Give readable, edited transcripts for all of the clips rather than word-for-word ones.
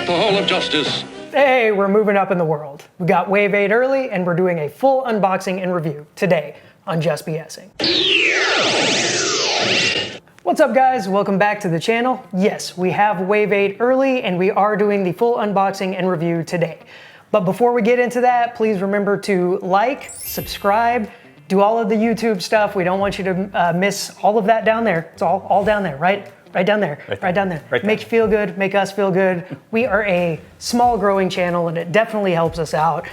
protect the whole of justice. Hey, we're moving up in the world. We got Wave 8 early, and we're doing a full unboxing and review today on Just BSing. What's up, guys? Welcome back to the channel. Yes, we have Wave 8 early, and we are doing the full unboxing and review today. But before we get into that, please remember to like, subscribe, do all of the YouTube stuff. We don't want you to miss all of that down there. It's all down there, right? Right down there, right down there. Right, make you feel good, make us feel good. We are a small growing channel and it definitely helps us out.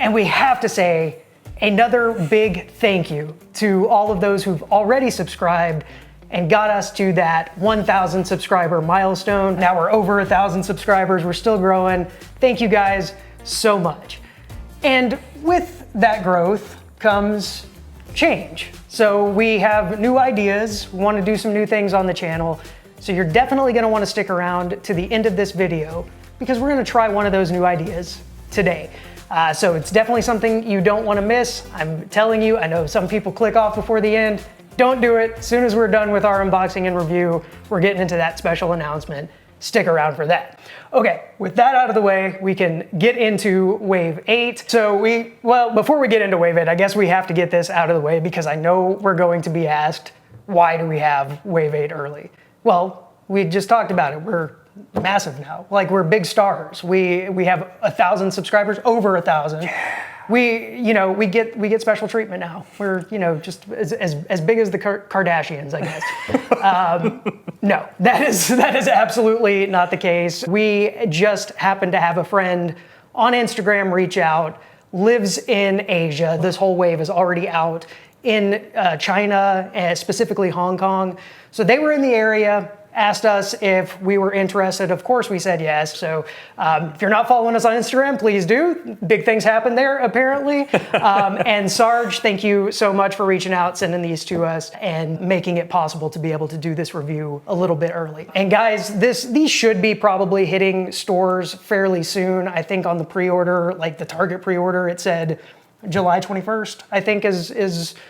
And we have to say another big thank you to all of those who've already subscribed and got us to that 1,000 subscriber milestone. Now we're over 1,000 subscribers, we're still growing. Thank you guys so much. And with that growth comes change. So we have new ideas, we want to do some new things on the channel. So you're definitely going to want to stick around to the end of this video because we're going to try one of those new ideas today. So it's definitely something you don't want to miss. I'm telling you, I know some people click off before the end. Don't do it. As soon as we're done with our unboxing and review, we're getting into that special announcement. Stick around for that. Okay, with that out of the way, we can get into Wave 8. So before we get into Wave 8, I guess we have to get this out of the way because I know we're going to be asked, why do we have Wave 8 early? Well, we just talked about it. We're massive now. Like, we're big stars. We have 1,000 subscribers, over 1,000. We get special treatment now. We're, just as big as the Kardashians, I guess. No, that is absolutely not the case. We just happen to have a friend on Instagram reach out, lives in Asia. This whole wave is already out in China, specifically Hong Kong. So they were in the area, asked us if we were interested. Of course we said yes. So if you're not following us on Instagram, please do. Big things happen there, apparently. And Sarge, thank you so much for reaching out, sending these to us, and making it possible to be able to do this review a little bit early. And guys, these should be probably hitting stores fairly soon. I think on the pre-order, like the Target pre-order, it said July 21st, I think is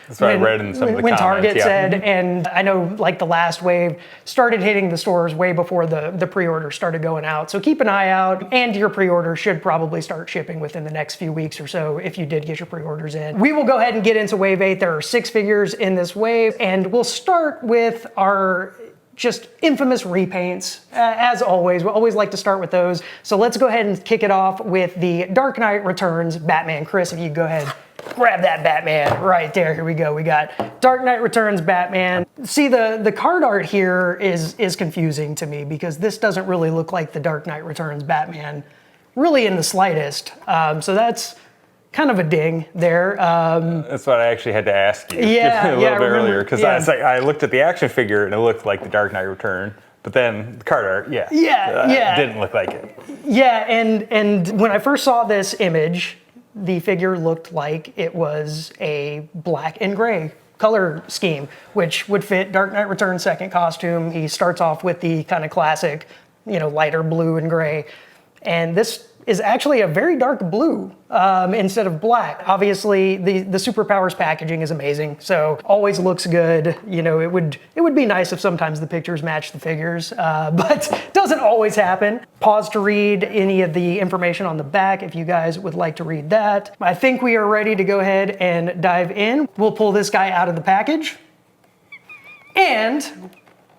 that's what I read in some of the when comments, Target said, and I know like the last wave started hitting the stores way before the pre-order started going out. So keep an eye out, and your pre-order should probably start shipping within the next few weeks or so if you did get your pre-orders in. We will go ahead and get into Wave 8. There are 6 figures in this wave, and we'll start with our just infamous repaints. As always, we always like to start with those. So let's go ahead and kick it off with the Dark Knight Returns Batman. Chris, if you go ahead, grab that Batman right there. Here we go. We got Dark Knight Returns Batman. See, the card art here is confusing to me because this doesn't really look like the Dark Knight Returns Batman, really in the slightest. So that's kind of a ding there. That's what I actually had to ask you a little bit earlier, because I looked at the action figure and it looked like the Dark Knight Return, but then the card art, didn't look like it. Yeah, and when I first saw this image, the figure looked like it was a black and gray color scheme, which would fit Dark Knight Returns' second costume. He starts off with the kind of classic, lighter blue and gray, and this is actually a very dark blue instead of black. Obviously, the superpowers packaging is amazing, so always looks good. It would be nice if sometimes the pictures match the figures, but doesn't always happen. Pause to read any of the information on the back if you guys would like to read that. I think we are ready to go ahead and dive in. We'll pull this guy out of the package, and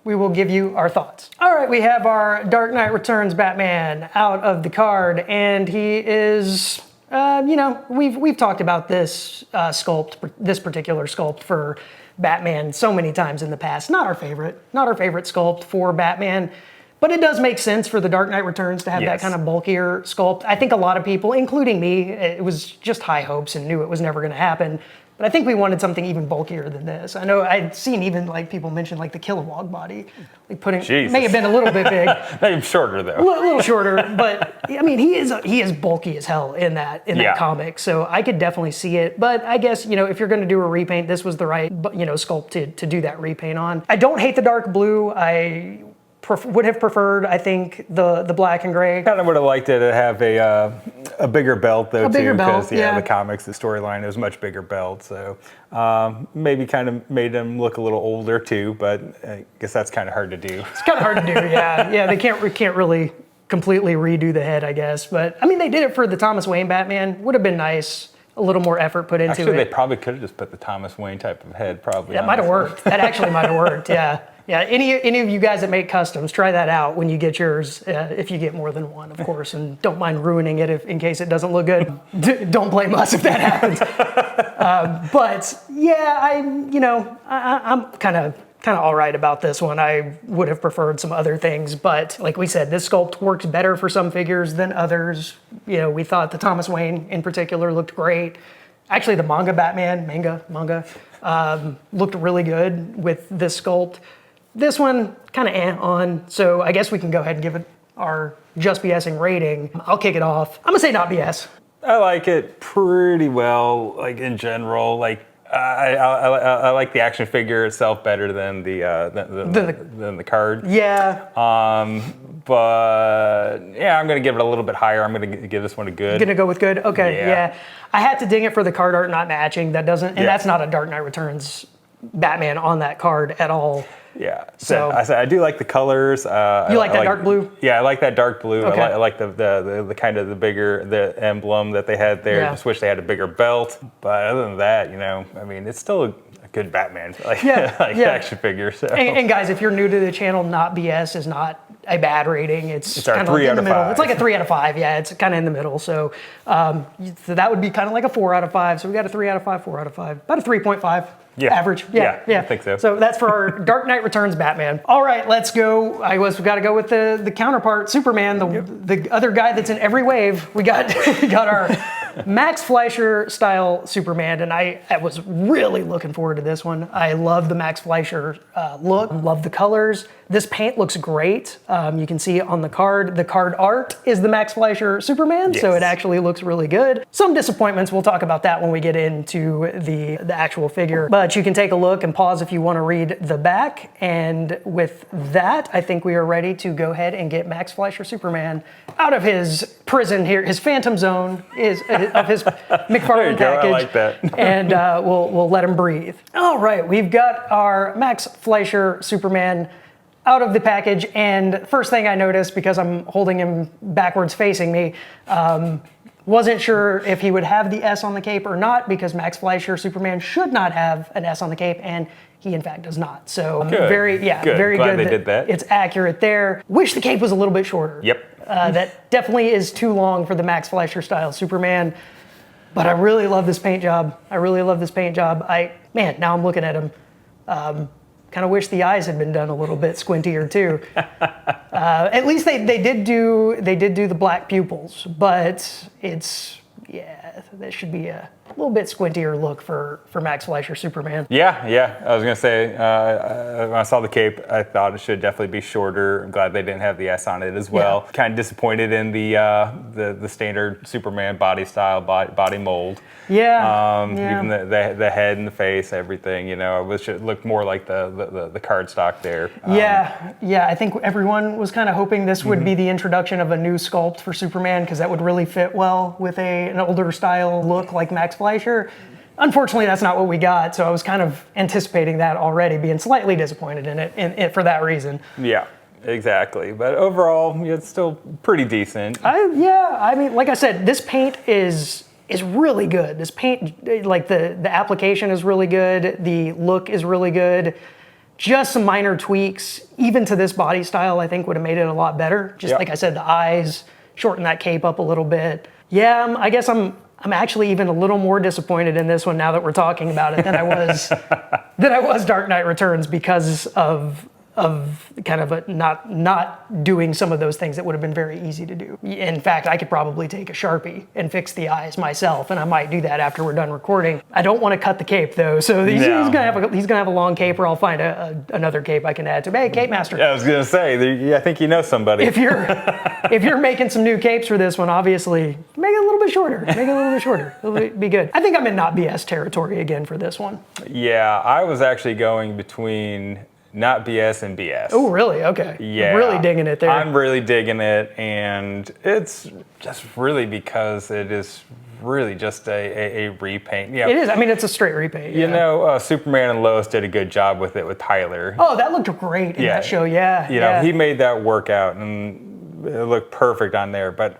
we will give you our thoughts. All right, we have our Dark Knight Returns Batman out of the card, and he is, we've talked about this sculpt, this particular sculpt for Batman so many times in the past. Not our favorite sculpt for Batman, but it does make sense for the Dark Knight Returns to have that kind of bulkier sculpt. I think a lot of people, including me, it was just high hopes and knew it was never gonna happen. But I think we wanted something even bulkier than this. I know I'd seen even people mention the Kilowog body, may have been a little bit big. Maybe shorter though. A little shorter, but I mean he is bulky as hell in that comic. So I could definitely see it. But I guess if you're going to do a repaint, this was the right sculpt to do that repaint on. I don't hate the dark blue. I would have preferred, I think, the black and gray. Kind of would have liked it to have a bigger belt though, because the comics, the storyline, it was a much bigger belt, so maybe kind of made them look a little older too, but I guess that's kind of hard to do. It's kind of hard to do, yeah. They can't really completely redo the head, I guess. But I mean, they did it for the Thomas Wayne Batman. Would have been nice. A little more effort put into it. Actually, they probably could have just put the Thomas Wayne type of head. Probably that might have worked. That actually might have worked. Yeah. Yeah, any of you guys that make customs, try that out when you get yours, if you get more than one, of course, and don't mind ruining it in case it doesn't look good. Don't blame us if that happens. But yeah, I'm kind of all right about this one. I would have preferred some other things, but like we said, this sculpt works better for some figures than others. We thought the Thomas Wayne in particular looked great. Actually, the manga looked really good with this sculpt. This one, kind of on, so I guess we can go ahead and give it our just BSing rating. I'll kick it off. I'm gonna say not BS. I like it pretty well, like in general. Like I like the action figure itself better than the card. Yeah. But yeah, I'm gonna give it a little bit higher. I'm gonna give this one a good. Gonna go with good. Okay. Yeah. I had to ding it for the card art not matching. That doesn't, and that's not a Dark Knight Returns Batman on that card at all. Yeah. So I do like the colors. You like that dark blue? Yeah, I like that dark blue. Okay. I like the kind of the emblem that they had there. Just wish they had a bigger belt. But other than that, I mean, it's still a good Batman action figure. So. And guys, if you're new to the channel, not BS is not a bad rating. It's our kind 3 of out in the of middle. 5. It's like a 3 out of 5. Yeah, it's kind of in the middle. So, so that would be kind of like a 4 out of 5. So we got a 3 out of 5, 4 out of 5, about a 3.5. Yeah. Average. Yeah. I think so. So that's for our Dark Knight Returns Batman. All right, let's go. I guess we got to go with the counterpart, Superman, the other guy that's in every wave. We got our Max Fleischer style Superman, and I was really looking forward to this one. I love the Max Fleischer look, love the colors. This paint looks great. You can see it on the card. The card art is the Max Fleischer Superman, so it actually looks really good. Some disappointments, we'll talk about that when we get into the actual figure. But you can take a look and pause if you want to read the back. And with that, I think we are ready to go ahead and get Max Fleischer Superman out of his prison here, his phantom zone of his McFarlane package. I like that. And we'll let him breathe. All right, we've got our Max Fleischer Superman out of the package, and first thing I noticed, because I'm holding him backwards facing me, wasn't sure if he would have the S on the cape or not, because Max Fleischer Superman should not have an S on the cape, and he in fact does not. So very Glad good they did that. It's accurate there. Wish the cape was a little bit shorter. Yep. That definitely is too long for the Max Fleischer style Superman. But I really love this paint job. Now I'm looking at him. Kind of wish the eyes had been done a little bit squintier too. At least they did do the black pupils, but that should be a little bit squintier look for Max Fleischer Superman. Yeah. I was gonna say when I saw the cape, I thought it should definitely be shorter. I'm glad they didn't have the S on it as well. Yeah. Kind of disappointed in the standard Superman body style, body mold. Yeah. Even the head and the face, everything. I wish it looked more like the card stock there. Yeah. I think everyone was kind of hoping this would be the introduction of a new sculpt for Superman, because that would really fit well with an older style look like Max Fleischer. Unfortunately, that's not what we got, so I was kind of anticipating that already, being slightly disappointed in it for that reason. Yeah, exactly. But overall, it's still pretty decent. I mean, like I said, this paint is really good. This paint, like the application is really good. The look is really good. Just some minor tweaks, even to this body style, I think would have made it a lot better. Just like I said, the eyes, shorten that cape up a little bit. Yeah, I guess I'm actually even a little more disappointed in this one now that we're talking about it than I was Dark Knight Returns, because of kind of not doing some of those things that would have been very easy to do. In fact, I could probably take a Sharpie and fix the eyes myself, and I might do that after we're done recording. I don't want to cut the cape though, so he's gonna have a long cape, or I'll find another cape I can add to. Hey, Cape Master. Yeah, I was gonna say, I think you know somebody. If you're making some new capes for this one, obviously make it a little bit shorter. It'll be good. I think I'm in not BS territory again for this one. Yeah, I was actually going between not BS and BS. Oh, really? Okay. Yeah. Really digging it there. I'm really digging it, and it's just really because it is really just a repaint. Yeah. It is. I mean, it's a straight repaint. Yeah. Superman and Lois did a good job with it with Tyler. Oh, that looked great in that show. Yeah. He made that work out, and look perfect on there. But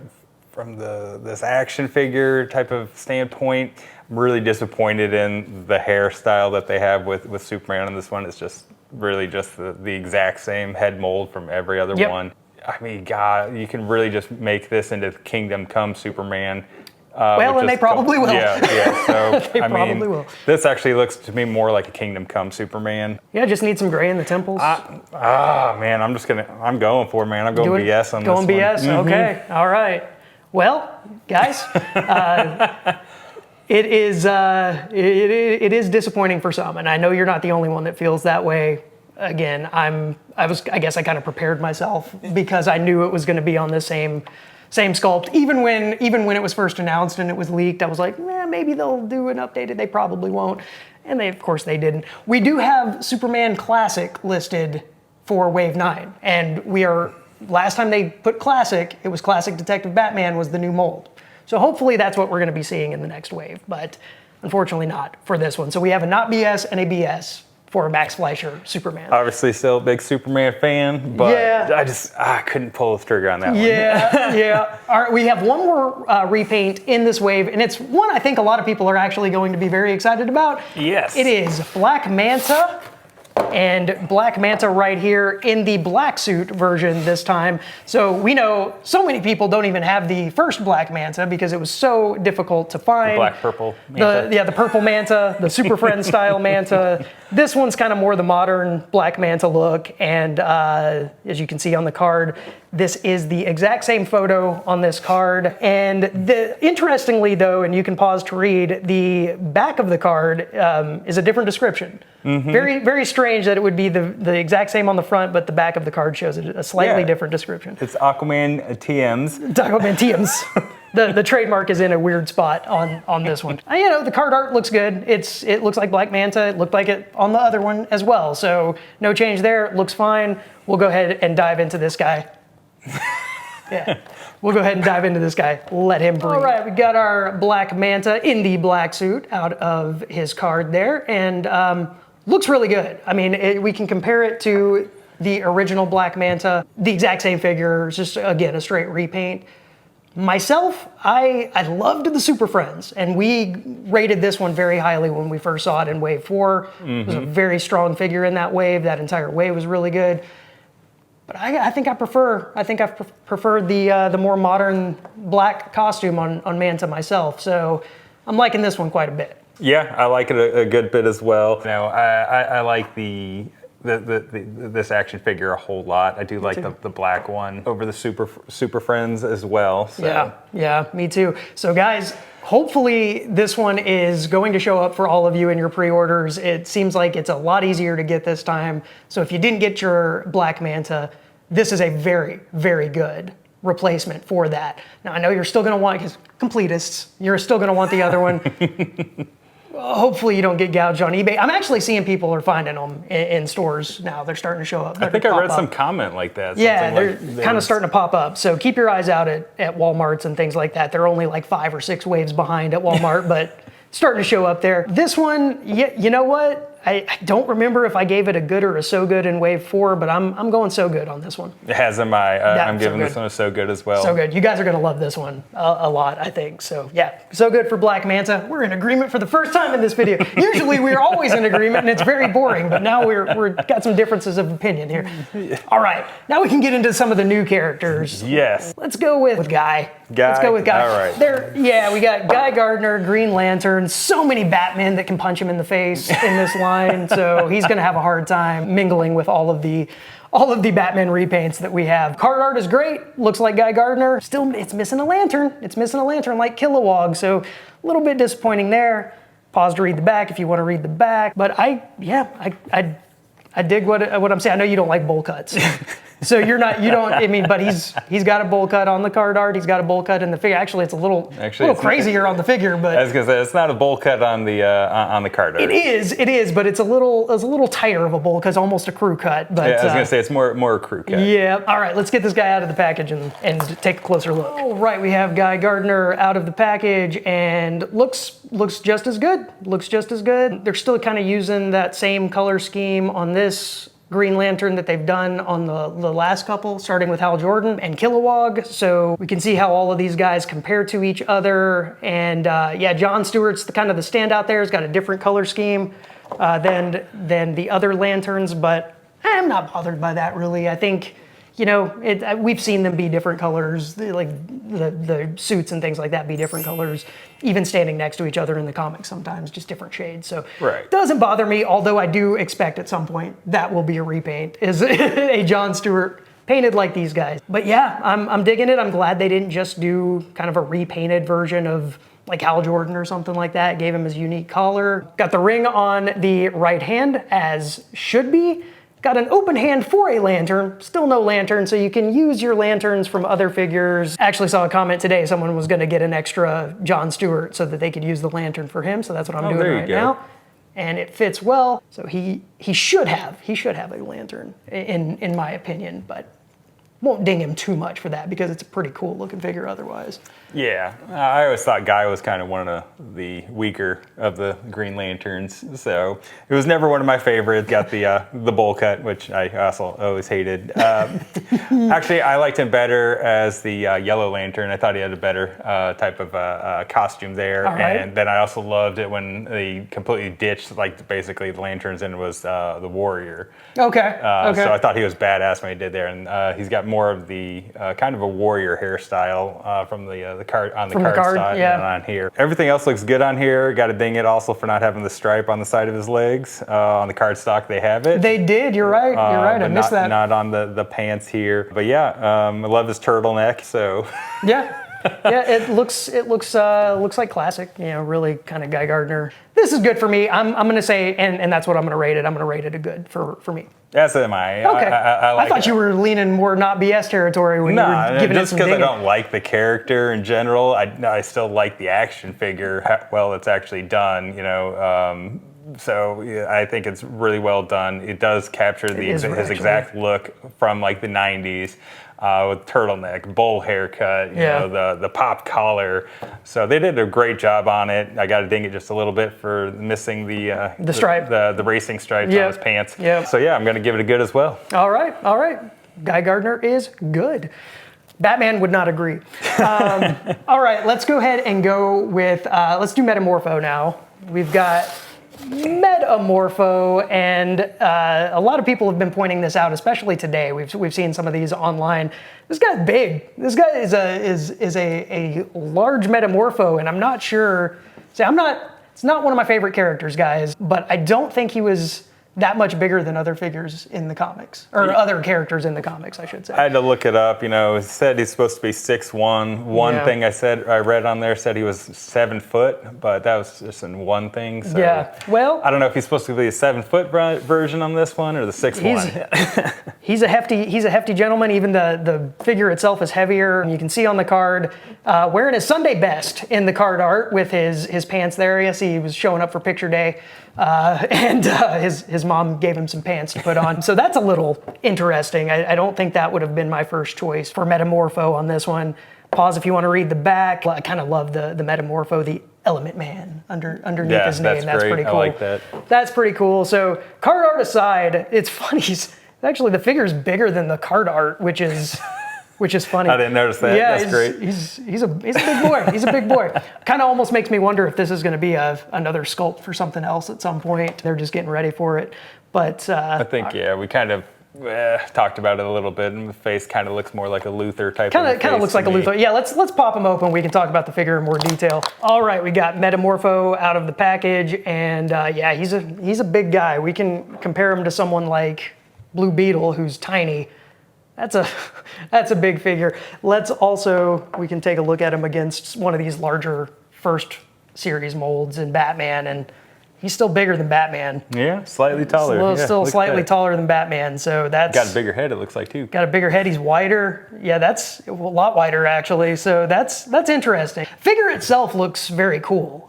from this action figure type of standpoint, I'm really disappointed in the hairstyle that they have with Superman on this one. It's just really just the exact same head mold from every other one. I mean, God, you can really just make this into Kingdom Come Superman. Well, and they probably will. Yeah. So they probably will. This actually looks to me more like a Kingdom Come Superman. Yeah, just need some gray in the temples. Man, I'm going for it, man. I'm going BS on this one. Going BS. Okay. All right. Well, guys, it is disappointing for some, and I know you're not the only one that feels that way. Again, I guess I kind of prepared myself because I knew it was going to be on the same sculpt. Even when it was first announced and it was leaked, I was like, maybe they'll do an updated. They probably won't, and of course they didn't. We do have Superman Classic listed for Wave 9, and last time they put Classic, it was Classic Detective Batman was the new mold. So hopefully that's what we're going to be seeing in the next wave, but unfortunately not for this one. So we have a not BS and a BS for Max Fleischer Superman. Obviously still a big Superman fan, but I couldn't pull the trigger on that one. Yeah. All right, we have one more repaint in this wave, and it's one I think a lot of people are actually going to be very excited about. Yes. It is Black Manta. And Black Manta right here in the black suit version this time. So we know so many people don't even have the first Black Manta because it was so difficult to find. The black-purple Manta. The purple Manta, the Super Friends style Manta. This one's kind of more the modern Black Manta look. And as you can see on the card, this is the exact same photo on this card. And interestingly though, and you can pause to read, the back of the card is a different description. Very, very strange that it would be the exact same on the front, but the back of the card shows a slightly different description. It's Aquaman TMs. Aquaman TMs. The trademark is in a weird spot on this one. The card art looks good. It looks like Black Manta. It looked like it on the other one as well. So no change there. It looks fine. We'll go ahead and dive into this guy. We'll go ahead and dive into this guy. Let him breathe. All right, we got our Black Manta in the black suit out of his card there, and looks really good. I mean, we can compare it to the original Black Manta, the exact same figure, just again a straight repaint. Myself, I loved the Super Friends, and we rated this one very highly when we first saw it in Wave 4. It was a very strong figure in that wave. That entire wave was really good. But I think I prefer the more modern black costume on Manta myself. So I'm liking this one quite a bit. Yeah, I like it a good bit as well. I like this action figure a whole lot. I do like the black one over the Super Friends as well. So. Yeah, me too. So guys, hopefully this one is going to show up for all of you in your pre-orders. It seems like it's a lot easier to get this time. So if you didn't get your Black Manta, this is a very, very good replacement for that. Now I know you're still going to want, because completists, you're still going to want the other one. Hopefully you don't get gouged on eBay. I'm actually seeing people are finding them in stores now. They're starting to show up. I think I read some comment like that. Yeah, they're kind of starting to pop up. So keep your eyes out at Walmarts and things like that. They're only like 5 or 6 waves behind at Walmart, but starting to show up there. This one, you know what? I don't remember if I gave it a good or a so good in Wave 4, but I'm going so good on this one. As am I. I'm giving this one a so good as well. So good. You guys are going to love this one a lot, I think. So yeah, so good for Black Manta. We're in agreement for the first time in this video. Usually we're always in agreement and it's very boring, but now we're got some differences of opinion here. All right, now we can get into some of the new characters. Yes. Let's go with Guy. Let's go with Guy. All right. We got Guy Gardner, Green Lantern, so many Batmen that can punch him in the face in this line. So he's going to have a hard time mingling with all of the Batman repaints that we have. Card art is great. Looks like Guy Gardner. Still, it's missing a lantern. It's missing a lantern like Kilowog. So a little bit disappointing there. Pause to read the back if you want to read the back. But I dig what I'm saying. I know you don't like bowl cuts. So but he's got a bowl cut on the card art. He's got a bowl cut in the figure. Actually, it's a little crazier on the figure, but I was gonna say it's not a bowl cut on the card art. It is, but it's a little tighter of a bowl cut, almost a crew cut. But yeah, I was gonna say it's more a crew cut. Yeah. All right, let's get this guy out of the package and take a closer look. All right, we have Guy Gardner out of the package and looks just as good. They're still kind of using that same color scheme on this Green Lantern that they've done on the last couple, starting with Hal Jordan and Kilowog. So we can see how all of these guys compare to each other. And yeah, John Stewart's kind of the standout there. He's got a different color scheme than the other Lanterns, but I'm not bothered by that really. I think, you know, we've seen them be different colors, like the suits and things like that be different colors, even standing next to each other in the comics sometimes, just different shades. So right. Doesn't bother me, although I do expect at some point that will be a repaint, is a John Stewart painted like these guys. But yeah, I'm digging it. I'm glad they didn't just do kind of a repainted version of like Hal Jordan or something like that. Gave him his unique collar. Got the ring on the right hand, as should be. Got an open hand for a lantern, still no lantern, so you can use your lanterns from other figures. Actually saw a comment today, someone was gonna get an extra John Stewart so that they could use the lantern for him, so that's what I'm doing right now. And it fits well, so he should have a lantern, in my opinion, but won't ding him too much for that because it's a pretty cool looking figure otherwise. Yeah, I always thought Guy was kind of one of the weaker of the Green Lanterns, so it was never one of my favorites. Got the bowl cut, which I also always hated. Actually, I liked him better as the Yellow Lantern. I thought he had a better type of costume there, and then I also loved it when they completely ditched like basically the lanterns and it was the Warrior. Okay. So I thought he was badass when he did there, and he's got more of the kind of a warrior hairstyle from the card on the card side and on here. Everything else looks good on here. Got to ding it also for not having the stripe on the side of his legs. On the card stock they have it. They did. You're right. I missed that. Not on the pants here. But yeah, I love his turtleneck. So yeah. Yeah, it looks like classic, you know, really kind of Guy Gardner. This is good for me. I'm going to say, and that's what I'm going to rate it. I'm going to rate it a good for me. That's my. Okay. I thought you were leaning more not BS territory when you were giving it some just because I dinging. don't like the character in general. I still like the action figure, how well it's actually done, you know. So yeah, I think it's really well done. It does capture his exact look from like the 90s. With turtleneck, bowl haircut, you know, the pop collar. So they did a great job on it. I got to ding it just a little bit for missing the stripe, the racing stripes on his pants. Yep. So yeah, I'm going to give it a good as well. All right. Guy Gardner is good. Batman would not agree. All right, let's go ahead and go with, let's do Metamorpho now. We've got Metamorpho, and a lot of people have been pointing this out, especially today. We've seen some of these online. This guy's big. This guy is a large Metamorpho, and I'm not sure. See, it's not one of my favorite characters, guys, but I don't think he was that much bigger than other figures in the comics, or other characters in the comics, I should say. I had to look it up. You know, it said he's supposed to be 6'1". One thing I read on there said he was 7 foot, but that was just in one thing. So yeah, well, I don't know if he's supposed to be a 7 foot version on this one or the 6'1". He's a hefty gentleman. Even the figure itself is heavier. You can see on the card wearing his Sunday best in the card art with his pants there. Yes, he was showing up for picture day. And his mom gave him some pants to put on. So that's a little interesting. I don't think that would have been my first choice for Metamorpho on this one. Pause if you want to read the back. I kind of love the Metamorpho, the Element Man underneath his name. That's pretty cool. I like that. That's pretty cool. So card art aside, it's funny. Actually, the figure's bigger than the card art, which is funny. I didn't notice that. Yeah, that's great. He's a big boy. He's a big boy. Kind of almost makes me wonder if this is going to be another sculpt for something else at some point. They're just getting ready for it. But I think we kind of talked about it a little bit, and the face kind of looks more like a Luthor type. Kind of looks like a Luthor. Yeah, let's pop him open. We can talk about the figure in more detail. All right, we got Metamorpho out of the package, and yeah, he's a big guy. We can compare him to someone like Blue Beetle, who's tiny. That's a big figure. We can take a look at him against one of these larger first series molds in Batman, and he's still bigger than Batman. Yeah, slightly taller. Still slightly taller than Batman. So that's got a bigger head. It looks like too. Got a bigger head. He's wider. Yeah, that's a lot wider actually. So that's interesting. Figure itself looks very cool.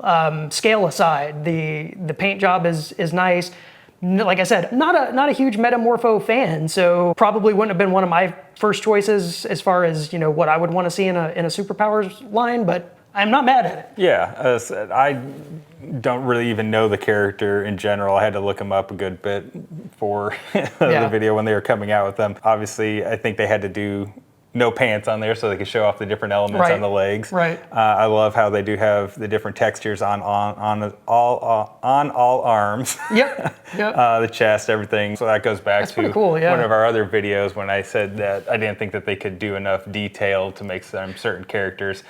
Scale aside, the paint job is nice. Like I said, not a huge Metamorpho fan, so probably wouldn't have been one of my first choices as far as, you know, what I would want to see in a superpowers line, but I'm not mad at it. Yeah, I don't really even know the character in general. I had to look him up a good bit for the video when they were coming out with them. Obviously, I think they had to do no pants on there so they could show off the different elements on the legs. Right. I love how they do have the different textures on all arms. Yep. The chest, everything. So that goes back to cool, yeah. one of our other videos when I said that I didn't think that they could do enough detail to make some certain characters.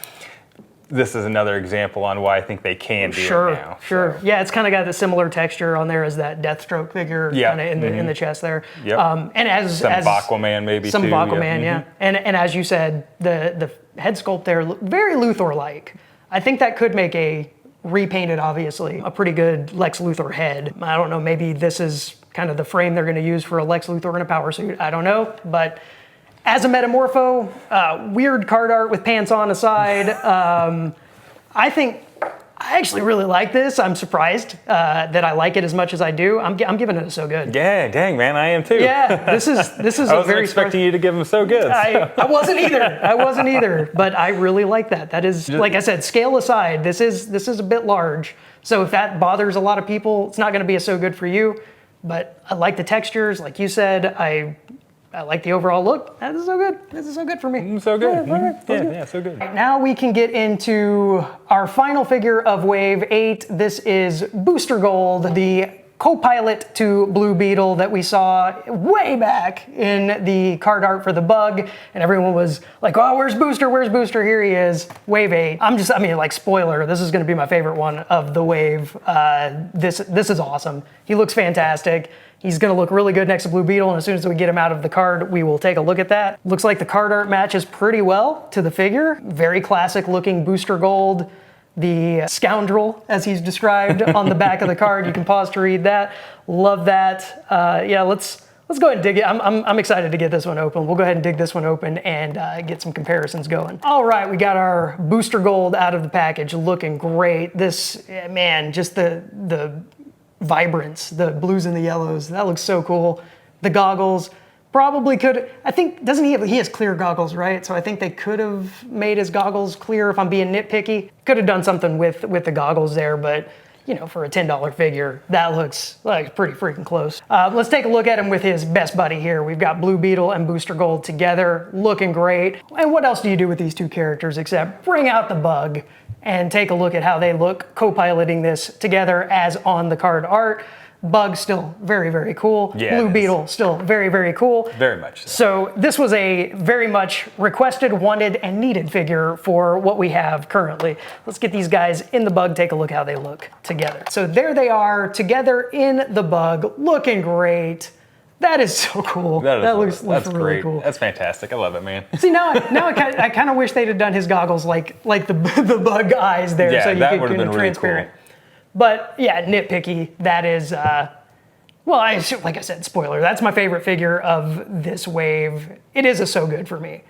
This is another example on why I think they can do it now. Sure. Yeah, it's kind of got the similar texture on there as that Deathstroke figure kind of in the chest there. Yep. And as Aquaman maybe some too. Aquaman, yeah. And as you said, the head sculpt there, very Luthor-like. I think that could make a repainted, obviously, a pretty good Lex Luthor head. I don't know, maybe this is kind of the frame they're going to use for a Lex Luthor in a power suit. I don't know, but as a Metamorpho, weird card art with pants on aside, I actually really like this. I'm surprised that I like it as much as I do. I'm giving it a so good. Yeah, dang man, I am too. Yeah, this is I wasn't expecting you to give them so good. I wasn't either. But I really like that. That is, like I said, scale aside, this is a bit large. So if that bothers a lot of people, it's not going to be a so good for you. But I like the textures, like you said. I like the overall look. This is so good. This is so good for me. So good. Yeah, so good. Now we can get into our final figure of Wave 8. This is Booster Gold, the co-pilot to Blue Beetle that we saw way back in the card art for the Bug. And everyone was like, oh, where's Booster? Where's Booster? Here he is, Wave 8. Spoiler, this is gonna be my favorite one of the Wave. This is awesome. He looks fantastic. He's gonna look really good next to Blue Beetle, and as soon as we get him out of the card, we will take a look at that. Looks like the card art matches pretty well to the figure. Very classic looking Booster Gold. The scoundrel, as he's described on the back of the card. You can pause to read that. Love that. Let's go ahead and dig it. I'm excited to get this one open. We'll go ahead and dig this one open and get some comparisons going. All right, we got our Booster Gold out of the package, looking great. This, man, just the vibrance, the blues and the yellows, that looks so cool. The goggles, probably could, I think, doesn't he has clear goggles, right? So I think they could have made his goggles clear if I'm being nitpicky. Could have done something with the goggles there, but you know, for a $10 figure, that looks like pretty freaking close. Let's take a look at him with his best buddy here. We've got Blue Beetle and Booster Gold together, looking great. And what else do you do with these two characters except bring out the Bug and take a look at how they look co-piloting this together as on the card art. Bug still very, very cool. Yeah, Blue Beetle still very, very cool. Very much so. So this was a very much requested, wanted, and needed figure for what we have currently. Let's get these guys in the Bug, take a look how they look together. So there they are together in the Bug, looking great. That is so cool. That looks really great. Cool. That's fantastic. I love it, man. See, now I kind of wish they'd have done his goggles like the Bug eyes there, yeah, so you that could would have been transparent. Really cool. But yeah, nitpicky. That is, like I said, spoiler. That's my favorite figure of this wave. It is a so good for me.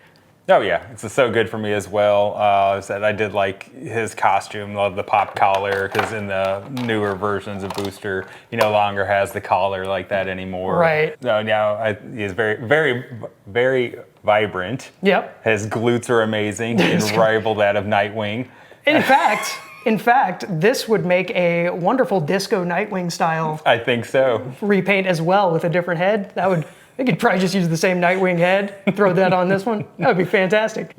Oh yeah, it's so good for me as well. I did like his costume, love the pop collar, because in the newer versions of Booster, he no longer has the collar like that anymore. Right. No, now he's very, very, very vibrant. Yep. His glutes are amazing and rival that of Nightwing. In fact, this would make a wonderful disco Nightwing style. I think so. Repaint as well with a different head. They could probably just use the same Nightwing head, throw that on this one. That would be fantastic.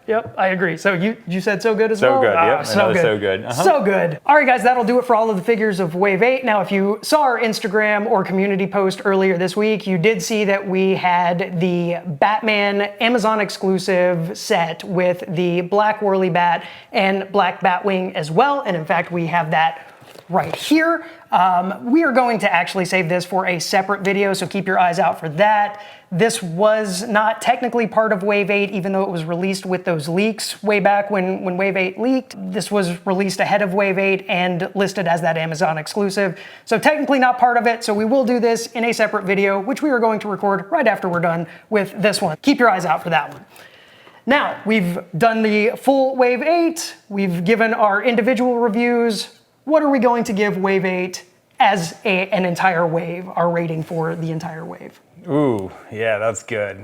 Yep, I agree. So you said so good as well? So good, yeah. So good. Uh-huh. So good. All right, guys, that'll do it for all of the figures of Wave 8. Now, if you saw our Instagram or community post earlier this week, you did see that we had the Batman Amazon exclusive set with the Black Whirly Bat and Black Batwing as well. And in fact, we have that right here. We are going to actually save this for a separate video, so keep your eyes out for that. This was not technically part of Wave 8, even though it was released with those leaks way back when Wave 8 leaked. This was released ahead of Wave 8 and listed as that Amazon exclusive. So technically not part of it, so we will do this in a separate video, which we are going to record right after we're done with this one. Keep your eyes out for that one. Now, we've done the full Wave 8, we've given our individual reviews. What are we going to give Wave 8 as an entire wave, our rating for the entire wave? Ooh, yeah, that's good.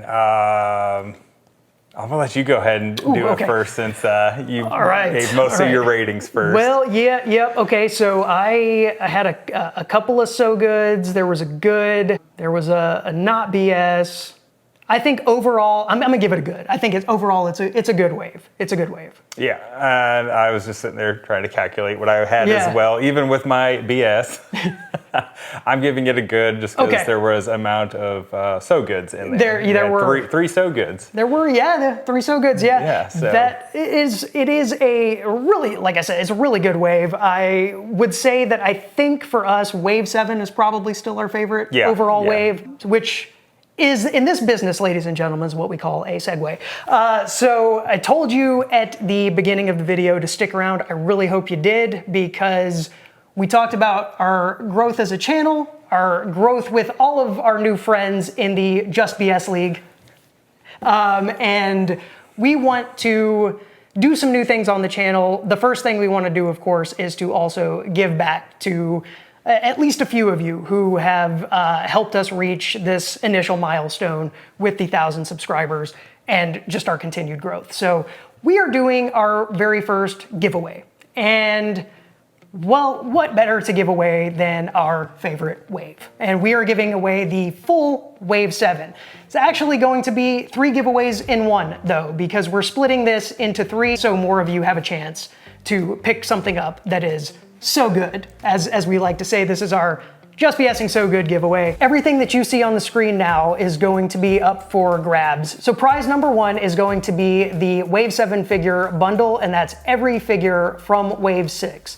I'm gonna let you go ahead and do it first since you gave most of your ratings first. Well, okay. So I had a couple of so goods. There was a good. There was a not BS. I think overall, I'm gonna give it a good. I think it's a good wave. It's a good wave. Yeah, and I was just sitting there trying to calculate what I had as well, even with my BS. I'm giving it a good just because there was amount of so goods in there. There were three so goods. There were, three so goods. Yeah, so. It is a really, like I said, it's a really good wave. I would say that I think for us, Wave 7 is probably still our favorite overall wave, which is in this business, ladies and gentlemen, is what we call a segue. So I told you at the beginning of the video to stick around. I really hope you did, because we talked about our growth as a channel, our growth with all of our new friends in the Just BS League. And we want to do some new things on the channel. The first thing we want to do, of course, is to also give back to at least a few of you who have helped us reach this initial milestone with the 1,000 subscribers and just our continued growth. So we are doing our very first giveaway. And well, what better to give away than our favorite wave? And we are giving away the full Wave 7. It's actually going to be 3 giveaways in one, though, because we're splitting this into 3 so more of you have a chance to pick something up that is so good. As we like to say, this is our Just BSing So Good giveaway. Everything that you see on the screen now is going to be up for grabs. So prize number 1 is going to be the Wave 7 figure bundle, and that's every figure from Wave 6.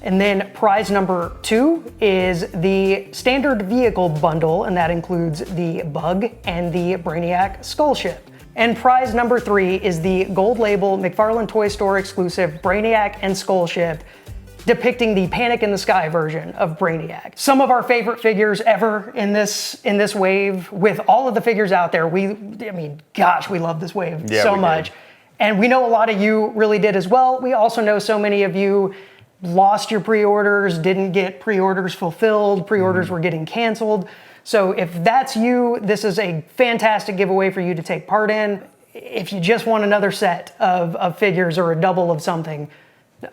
And then prize number 2 is the standard vehicle bundle, and that includes the Bug and the Brainiac Skull Ship. And prize number 3 is the gold label McFarlane Toy Store exclusive Brainiac and Skull Ship, depicting the Panic in the Sky version of Brainiac. Some of our favorite figures ever in this wave. With all of the figures out there, we love this wave so much. And we know a lot of you really did as well. We also know so many of you lost your pre-orders, didn't get pre-orders fulfilled, pre-orders were getting canceled. So if that's you, this is a fantastic giveaway for you to take part in. If you just want another set of figures or a double of something,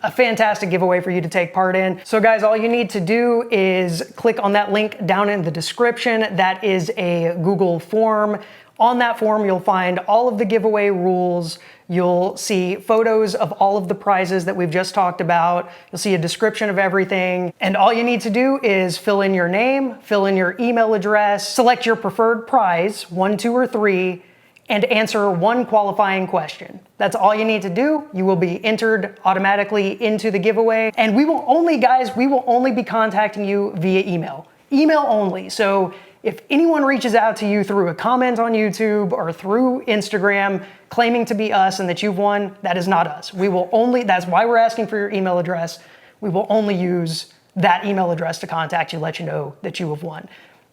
a fantastic giveaway for you to take part in. So guys, all you need to do is click on that link down in the description. That is a Google form. On that form, you'll find all of the giveaway rules. You'll see photos of all of the prizes that we've just talked about. You'll see a description of everything. And all you need to do is fill in your name, fill in your email address, select your preferred prize, 1, 2, or 3, and answer 1 qualifying question. That's all you need to do. You will be entered automatically into the giveaway. And we will only be contacting you via email. Email only. So if anyone reaches out to you through a comment on YouTube or through Instagram claiming to be us and that you've won, that is not us. That's why we're asking for your email address. We will only use that email address to contact you, let you know that you have won.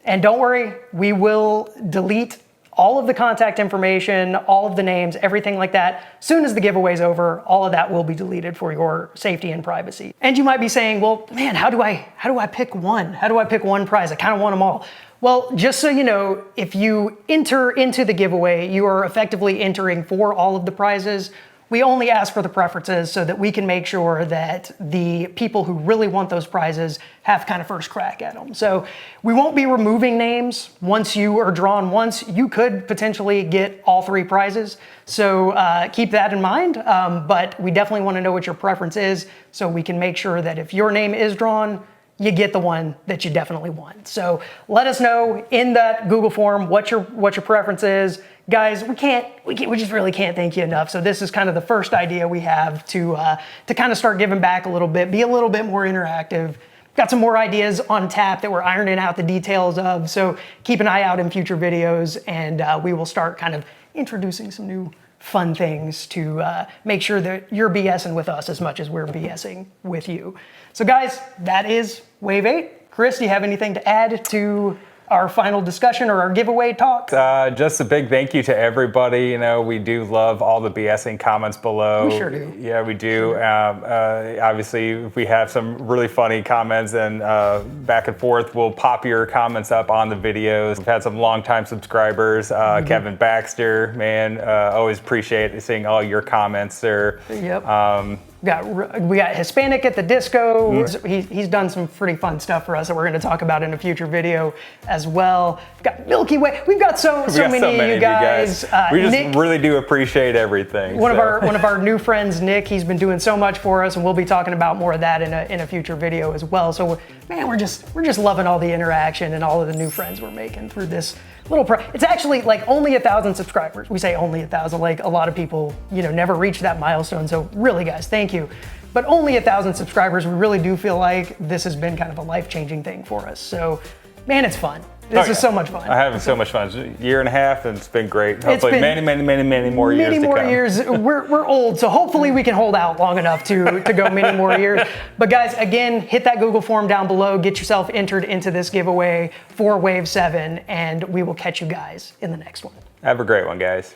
And don't worry, we will delete all of the contact information, all of the names, everything like that. Soon as the giveaway's over, all of that will be deleted for your safety and privacy. And you might be saying, well, man, how do I pick one? How do I pick one prize? I kind of want them all. Well, just so you know, if you enter into the giveaway, you are effectively entering for all of the prizes. We only ask for the preferences so that we can make sure that the people who really want those prizes have kind of first crack at them. So we won't be removing names. Once you are drawn once, you could potentially get all 3 prizes. So keep that in mind, but we definitely want to know what your preference is so we can make sure that if your name is drawn, you get the one that you definitely want. So let us know in that Google form what your preference is. Guys, we just really can't thank you enough. So this is kind of the first idea we have to kind of start giving back a little bit, be a little bit more interactive. Got some more ideas on tap that we're ironing out the details of. So keep an eye out in future videos, and we will start kind of introducing some new fun things to make sure that you're BSing with us as much as we're BSing with you. So guys, that is Wave 8. Chris, do you have anything to add to our final discussion or our giveaway talk? Just a big thank you to everybody. You know, we do love all the BSing comments below. We sure do. Yeah, we do. Sure. Obviously, if we have some really funny comments and back and forth, we'll pop your comments up on the videos. We've had some longtime subscribers. Kevin Baxter, man, always appreciate seeing all your comments, sir. Yep. We got Hispanic at the Disco. He's done some pretty fun stuff for us that we're going to talk about in a future video as well. We've got Milky Way. We've got so many of you guys. We just really do appreciate everything. One of our new friends, Nick, he's been doing so much for us, and we'll be talking about more of that in a future video as well. So man, we're just loving all the interaction and all of the new friends we're making through this little it's actually like only 1,000 subscribers. We say only 1,000, like a lot of people, you know, never reach that milestone. So really guys, thank you. But only 1,000 subscribers, we really do feel like this has been kind of a life-changing thing for us. So man, it's fun. This is so much fun. I'm having so much fun. It's a year and a half, and it's been great. Hopefully, many more years to come. Many more years. We're old, so hopefully we can hold out long enough to go many more years. But guys, again, hit that Google form down below. Get yourself entered into this giveaway for Wave 7, and we will catch you guys in the next one. Have a great one, guys.